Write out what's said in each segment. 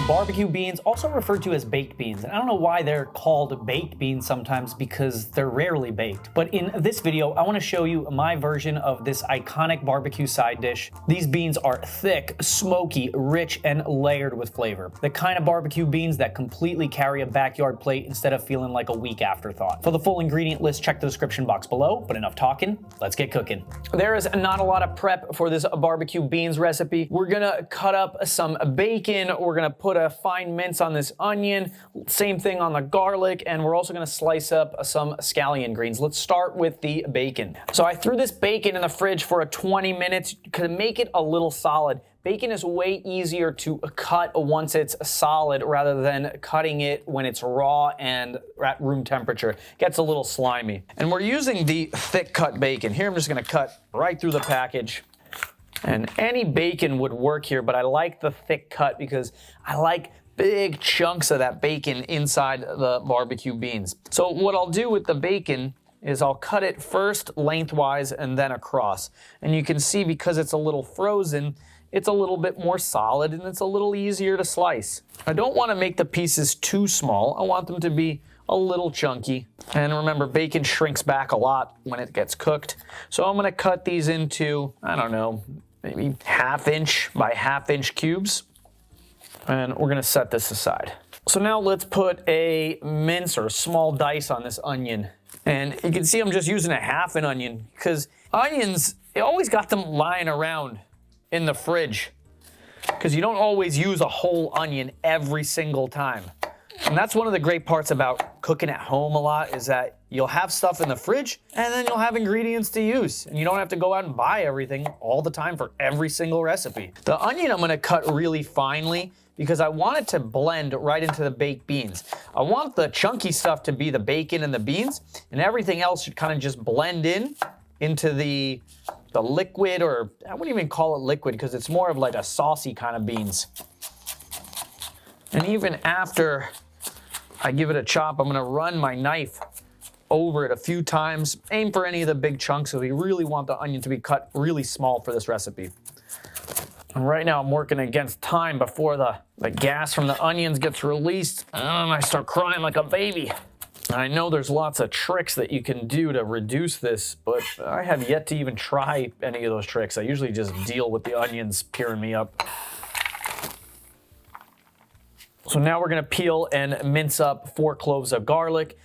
Barbecue beans, also referred to as baked beans. And I don't know why they're called baked beans sometimes, because they're rarely baked. But in this video, I want to show you my version of this iconic barbecue side dish. These beans are thick, smoky, rich, and layered with flavor. The kind of barbecue beans that completely carry a backyard plate instead of feeling like a weak afterthought. For the full ingredient list, check the description box below, but enough talking, let's get cooking. There is not a lot of prep for this barbecue beans recipe. We're gonna cut up some bacon, we're gonna put a fine mince on this onion, same thing on the garlic, and we're also gonna slice up some scallion greens. Let's start with the bacon. So I threw this bacon in the fridge for 20 minutes to make it a little solid. Bacon is way easier to cut once it's solid rather than cutting it when it's raw and at room temperature. It gets a little slimy. And we're using the thick cut bacon. Here I'm just gonna cut right through the package. And any bacon would work here, but I like the thick cut because I like big chunks of that bacon inside the barbecue beans. So what I'll do with the bacon is I'll cut it first lengthwise and then across. And you can see because it's a little frozen, it's a little bit more solid and it's a little easier to slice. I don't want to make the pieces too small. I want them to be a little chunky. And remember, bacon shrinks back a lot when it gets cooked. So I'm going to cut these into, I don't know, maybe 1/2 inch by 1/2 inch cubes. And we're going to set this aside. So now let's put a mince or a small dice on this onion. And you can see I'm just using a 1/2 an onion because onions, you always got them lying around in the fridge because you don't always use a whole onion every single time. And that's one of the great parts about cooking at home a lot is that you'll have stuff in the fridge and then you'll have ingredients to use. And you don't have to go out and buy everything all the time for every single recipe. The onion I'm gonna cut really finely because I want it to blend right into the baked beans. I want the chunky stuff to be the bacon and the beans, and everything else should kind of just blend into the liquid, or I wouldn't even call it liquid because it's more of like a saucy kind of beans. And even after I give it a chop, I'm gonna run my knife over it a few times. Aim for any of the big chunks, so we really want the onion to be cut really small for this recipe. And right now I'm working against time before the gas from the onions gets released, and I start crying like a baby. I know there's lots of tricks that you can do to reduce this, but I have yet to even try any of those tricks. I usually just deal with the onions peering me up. So now we're gonna peel and mince up 4 cloves of garlic.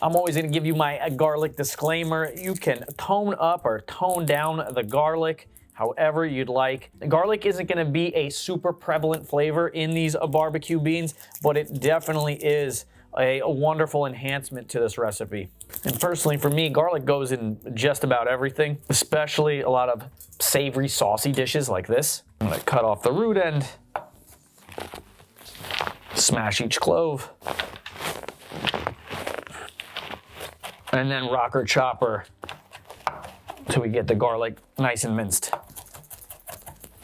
I'm always gonna give you my garlic disclaimer. You can tone up or tone down the garlic however you'd like. Garlic isn't gonna be a super prevalent flavor in these barbecue beans, but it definitely is a wonderful enhancement to this recipe. And personally for me, garlic goes in just about everything, especially a lot of savory, saucy dishes like this. I'm gonna cut off the root end, smash each clove, and then rocker chopper till we get the garlic nice and minced.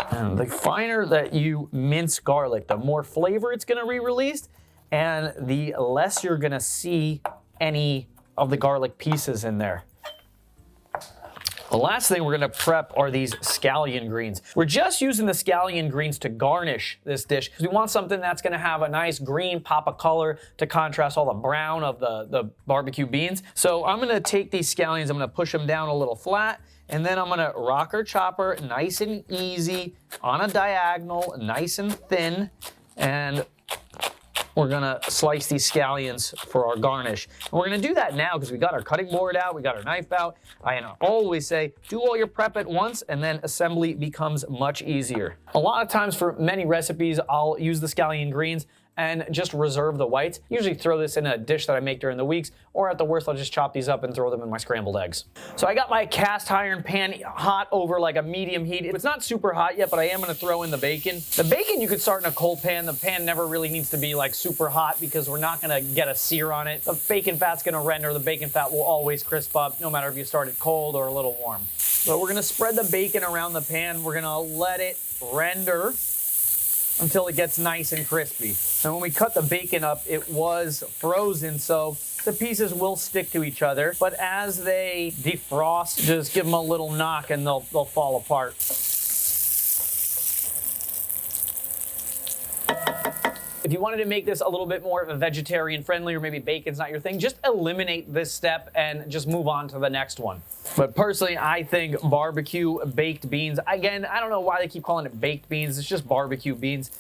And the finer that you mince garlic, the more flavor it's gonna be released, and the less you're gonna see any of the garlic pieces in there. The last thing we're gonna prep are these scallion greens. We're just using the scallion greens to garnish this dish because we want something that's gonna have a nice green pop of color to contrast all the brown of the barbecue beans. So I'm gonna take these scallions, I'm gonna push them down a little flat, and then I'm gonna rocker chopper nice and easy on a diagonal, nice and thin, and we're gonna slice these scallions for our garnish. And we're gonna do that now because we got our cutting board out, we got our knife out. I always say, do all your prep at once and then assembly becomes much easier. A lot of times for many recipes, I'll use the scallion greens and just reserve the whites. Usually throw this in a dish that I make during the weeks, or at the worst, I'll just chop these up and throw them in my scrambled eggs. So I got my cast iron pan hot over like a medium heat. It's not super hot yet, but I am gonna throw in the bacon. The bacon you could start in a cold pan. The pan never really needs to be like super hot because we're not gonna get a sear on it. The bacon fat's gonna render. The bacon fat will always crisp up, no matter if you start it cold or a little warm. So we're gonna spread the bacon around the pan. We're gonna let it render until it gets nice and crispy. And when we cut the bacon up, it was frozen, so the pieces will stick to each other. But as they defrost, just give them a little knock and they'll fall apart. If you wanted to make this a little bit more vegetarian friendly, or maybe bacon's not your thing, just eliminate this step and just move on to the next one. But personally, I think barbecue baked beans, again, I don't know why they keep calling it baked beans. It's just barbecue beans.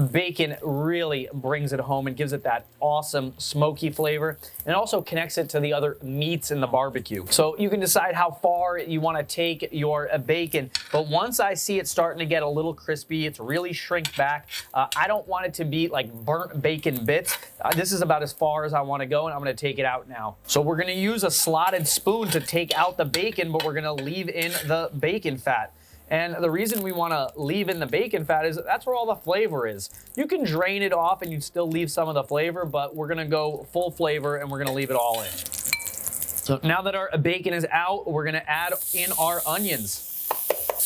Bacon really brings it home and gives it that awesome smoky flavor, and also connects it to the other meats in the barbecue. So you can decide how far you want to take your bacon, but once I see it starting to get a little crispy, it's really shrink back. I don't want it to be like burnt bacon bits. This is about as far as I want to go, and I'm going to take it out now. So we're going to use a slotted spoon to take out the bacon, but we're going to leave in the bacon fat. And the reason we want to leave in the bacon fat is that's where all the flavor is. You can drain it off and you'd still leave some of the flavor, but we're going to go full flavor and we're going to leave it all in. So now that our bacon is out, we're going to add in our onions.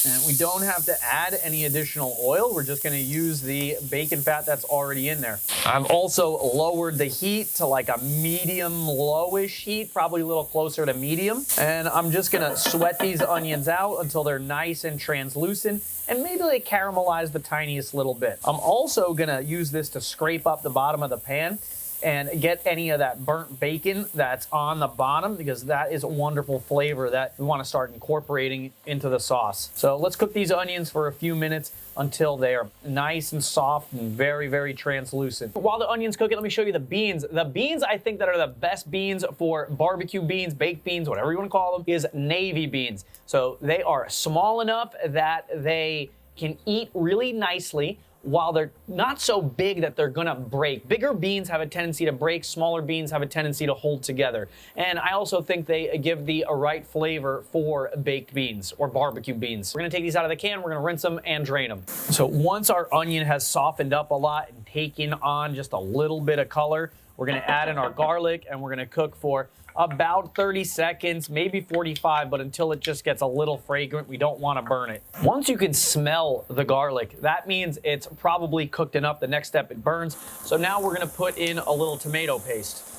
And we don't have to add any additional oil. We're just going to use the bacon fat that's already in there. I've also lowered the heat to like a medium lowish heat, probably a little closer to medium. And I'm just going to sweat these onions out until they're nice and translucent, and maybe they caramelize the tiniest little bit. I'm also going to use this to scrape up the bottom of the pan and get any of that burnt bacon that's on the bottom, because that is a wonderful flavor that we want to start incorporating into the sauce. So let's cook these onions for a few minutes until they are nice and soft and very, very translucent. While the onions cook it, let me show you the beans. The beans I think that are the best beans for barbecue beans, baked beans, whatever you want to call them, is navy beans. So they are small enough that they can eat really nicely, while they're not so big that they're gonna break. Bigger beans have a tendency to break, smaller beans have a tendency to hold together. And I also think they give the right flavor for baked beans or barbecue beans. We're gonna take these out of the can, we're gonna rinse them and drain them. So once our onion has softened up a lot and taken on just a little bit of color, we're gonna add in our garlic and we're gonna cook for about 30 seconds, maybe 45, but until it just gets a little fragrant. We don't want to burn it. Once you can smell the garlic, that means it's probably cooked enough. The next step, it burns. So now we're going to put in a little tomato paste.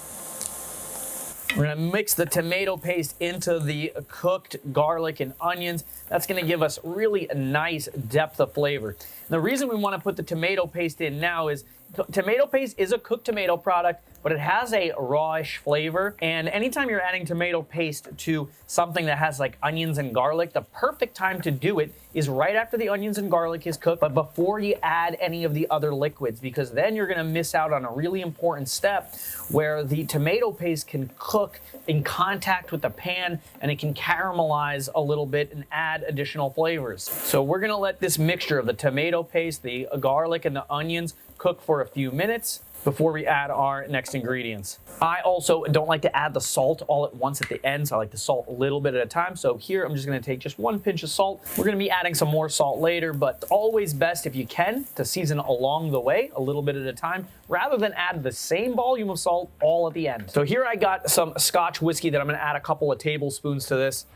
We're going to mix the tomato paste into the cooked garlic and onions. That's going to give us really a nice depth of flavor. And the reason we want to put the tomato paste in now is tomato paste is a cooked tomato product, but it has a rawish flavor. And anytime you're adding tomato paste to something that has like onions and garlic, the perfect time to do it is right after the onions and garlic is cooked, but before you add any of the other liquids, because then you're gonna miss out on a really important step where the tomato paste can cook in contact with the pan and it can caramelize a little bit and add additional flavors. So we're gonna let this mixture of the tomato paste, the garlic, and the onions cook for a few minutes before we add our next ingredients. I also don't like to add the salt all at once at the end, so I like to salt a little bit at a time. So here I'm just gonna take just one pinch of salt. We're gonna be adding some more salt later, but it's always best if you can to season along the way, a little bit at a time, rather than add the same volume of salt all at the end. So here I got some Scotch whiskey that I'm gonna add a couple of tablespoons to this.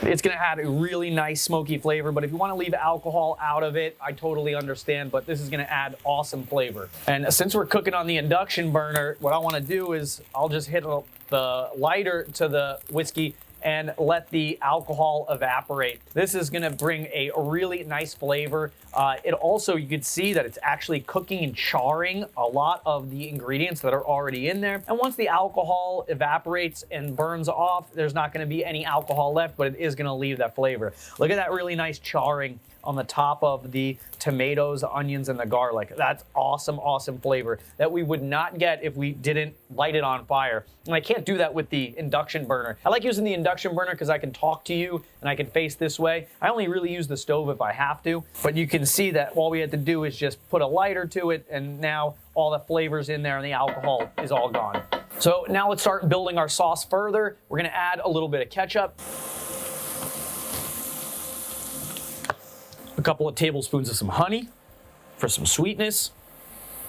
It's going to add a really nice smoky flavor, but if you want to leave alcohol out of it, I totally understand, but this is going to add awesome flavor. And since we're cooking on the induction burner, what I want to do is I'll just hit the lighter to the whiskey and let the alcohol evaporate. This is gonna bring a really nice flavor. It also, you can see that it's actually cooking and charring a lot of the ingredients that are already in there. And once the alcohol evaporates and burns off, there's not gonna be any alcohol left, but it is gonna leave that flavor. Look at that really nice charring on the top of the tomatoes, the onions, and the garlic. That's awesome, awesome flavor that we would not get if we didn't light it on fire. And I can't do that with the induction burner. I like using the induction burner because I can talk to you and I can face this way. I only really use the stove if I have to, but you can see that all we had to do is just put a lighter to it, and now all the flavors in there and the alcohol is all gone. So now let's start building our sauce further. We're gonna add a little bit of ketchup, a couple of tablespoons of some honey for some sweetness.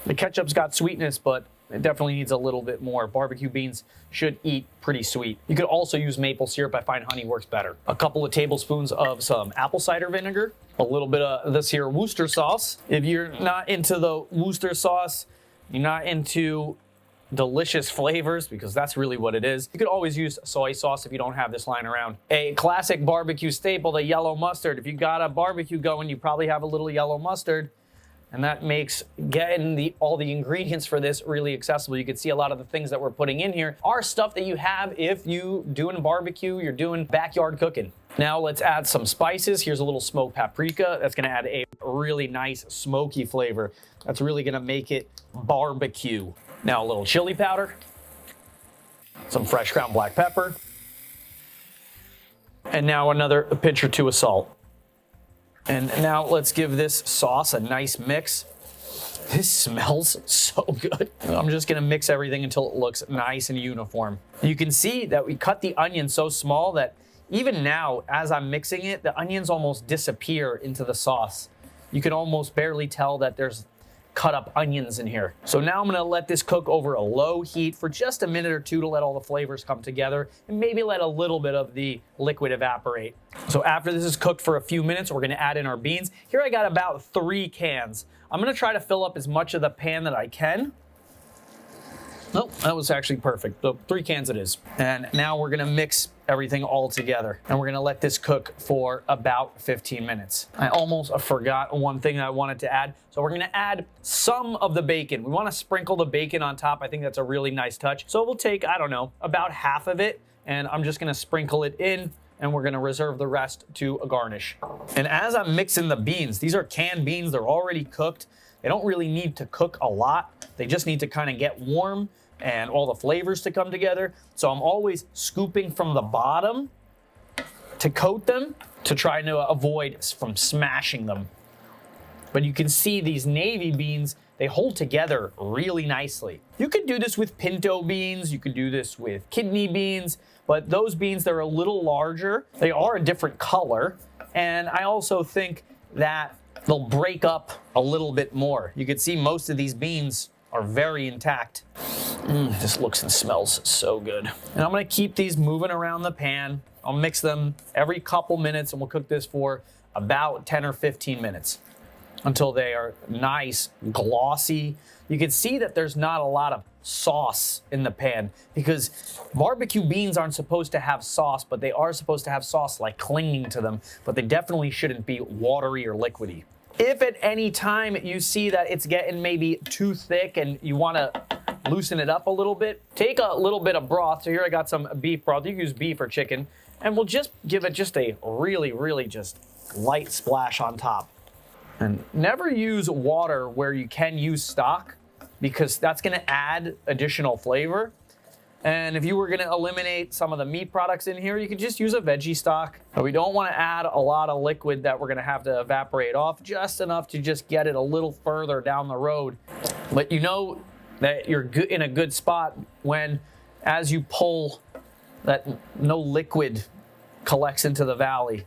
The ketchup's got sweetness, but it definitely needs a little bit more. Barbecue beans should eat pretty sweet. You could also use maple syrup. I find honey works better. A couple of tablespoons of some apple cider vinegar, a little bit of this here Worcester sauce. If you're not into the Worcester sauce, you're not into delicious flavors, because that's really what it is, you could always use soy sauce if you don't have this lying around. A classic barbecue staple, the yellow mustard. If you got a barbecue going, you probably have a little yellow mustard. And that makes getting all the ingredients for this really accessible. You can see a lot of the things that we're putting in here are stuff that you have if you doing barbecue, you're doing backyard cooking. Now let's add some spices. Here's a little smoked paprika. That's gonna add a really nice smoky flavor. That's really gonna make it barbecue. Now a little chili powder, some fresh ground black pepper, and now another pinch or two of salt. And now let's give this sauce a nice mix. This smells so good. I'm just gonna mix everything until it looks nice and uniform. You can see that we cut the onion so small that even now, as I'm mixing it, the onions almost disappear into the sauce. You can almost barely tell that there's cut up onions in here. So now I'm gonna let this cook over a low heat for just a minute or two to let all the flavors come together and maybe let a little bit of the liquid evaporate. So after this is cooked for a few minutes, we're gonna add in our beans. Here I got about 3 cans. I'm gonna try to fill up as much of the pan that I can. Nope, that was actually perfect. So 3 cans it is. And now we're gonna mix everything all together. And we're gonna let this cook for about 15 minutes. I almost forgot one thing I wanted to add. So we're gonna add some of the bacon. We wanna sprinkle the bacon on top. I think that's a really nice touch. So we'll take, I don't know, about half of it, and I'm just gonna sprinkle it in, and we're gonna reserve the rest to a garnish. And as I'm mixing the beans, these are canned beans, they're already cooked. They don't really need to cook a lot. They just need to kind of get warm and all the flavors to come together. So I'm always scooping from the bottom to coat them to try to avoid from smashing them. But you can see these navy beans, they hold together really nicely. You could do this with pinto beans, you could do this with kidney beans, but those beans, they're a little larger. They are a different color. And I also think that they'll break up a little bit more. You can see most of these beans are very intact. This looks and smells so good. And I'm gonna keep these moving around the pan. I'll mix them every couple minutes, and we'll cook this for about 10 or 15 minutes until they are nice, glossy. You can see that there's not a lot of sauce in the pan because barbecue beans aren't supposed to have sauce, but they are supposed to have sauce like clinging to them, but they definitely shouldn't be watery or liquidy. If at any time you see that it's getting maybe too thick and you want to loosen it up a little bit, take a little bit of broth. So here I got some beef broth. You can use beef or chicken, and we'll just give it just a really just light splash on top. And never use water where you can use stock because that's going to add additional flavor. And if you were going to eliminate some of the meat products in here, you could just use a veggie stock. But we don't want to add a lot of liquid that we're going to have to evaporate off, just enough to just get it a little further down the road. But you know that you're in a good spot when, as you pull, that no liquid collects into the valley.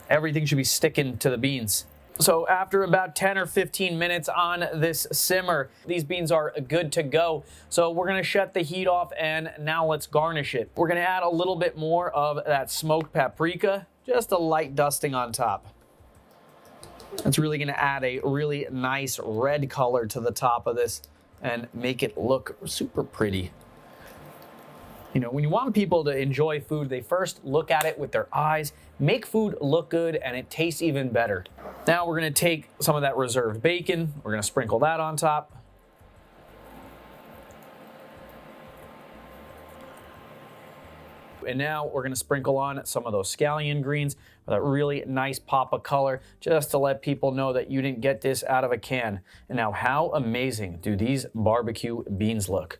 Everything should be sticking to the beans. So after about 10 or 15 minutes on this simmer, these beans are good to go. So we're gonna shut the heat off, and now let's garnish it. We're gonna add a little bit more of that smoked paprika, just a light dusting on top. It's really gonna add a really nice red color to the top of this and make it look super pretty. You know, when you want people to enjoy food, they first look at it with their eyes, make food look good, and it tastes even better. Now we're gonna take some of that reserved bacon, we're gonna sprinkle that on top. And now we're gonna sprinkle on some of those scallion greens with that really nice pop of color, just to let people know that you didn't get this out of a can. And now how amazing do these barbecue beans look?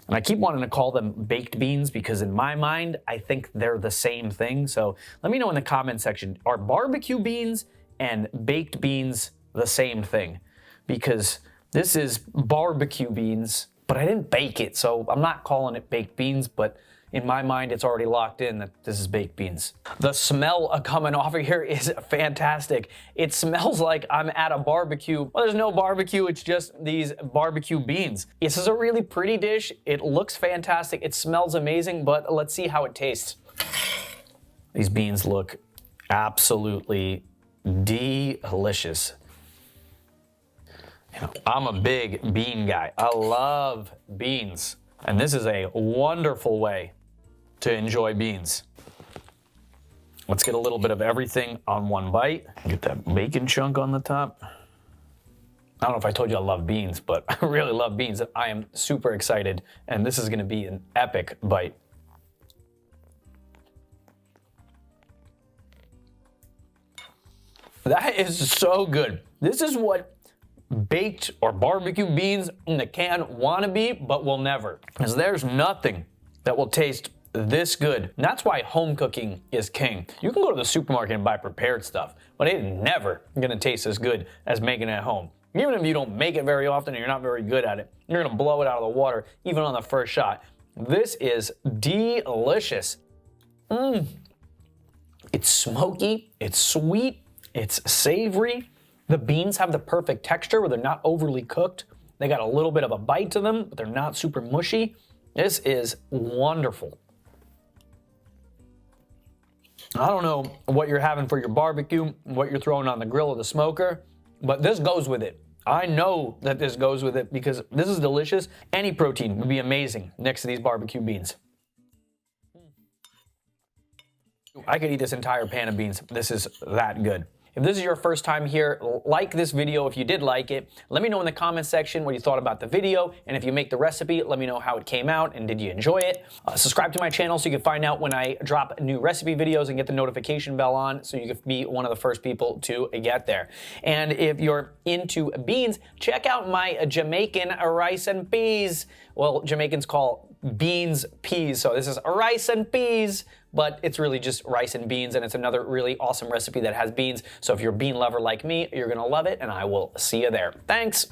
And I keep wanting to call them baked beans because in my mind, I think they're the same thing. So let me know in the comment section, are barbecue beans and baked beans the same thing? Because this is barbecue beans, but I didn't bake it. So I'm not calling it baked beans, but in my mind, it's already locked in that this is baked beans. The smell coming off of here is fantastic. It smells like I'm at a barbecue. Well, there's no barbecue, it's just these barbecue beans. This is a really pretty dish. It looks fantastic. It smells amazing, but let's see how it tastes. These beans look absolutely delicious. You know, I'm a big bean guy. I love beans. And this is a wonderful way to enjoy beans. Let's get a little bit of everything on one bite. Get that bacon chunk on the top. I don't know if I told you I love beans, but I really love beans. I am super excited, and this is gonna be an epic bite. That is so good. This is what baked or barbecue beans in the can wanna be, but will never. Because there's nothing that will taste this good. And that's why home cooking is king. You can go to the supermarket and buy prepared stuff, but it's never gonna taste as good as making it at home. Even if you don't make it very often and you're not very good at it, you're gonna blow it out of the water even on the first shot. This is delicious. It's smoky, it's sweet, it's savory. The beans have the perfect texture where they're not overly cooked. They got a little bit of a bite to them, but they're not super mushy. This is wonderful. I don't know what you're having for your barbecue, what you're throwing on the grill or the smoker, but this goes with it. I know that this goes with it because this is delicious. Any protein would be amazing next to these barbecue beans. I could eat this entire pan of beans. This is that good. If this is your first time here, like this video if you did like it. Let me know in the comment section what you thought about the video, and if you make the recipe, let me know how it came out and did you enjoy it. Subscribe to my channel so you can find out when I drop new recipe videos and get the notification bell on so you can be one of the first people to get there. And if you're into beans, check out my Jamaican rice and peas. Well, Jamaicans call beans peas, so this is rice and peas, but it's really just rice and beans, and it's another really awesome recipe that has beans. So if you're a bean lover like me, you're gonna love it, and I will see you there. Thanks.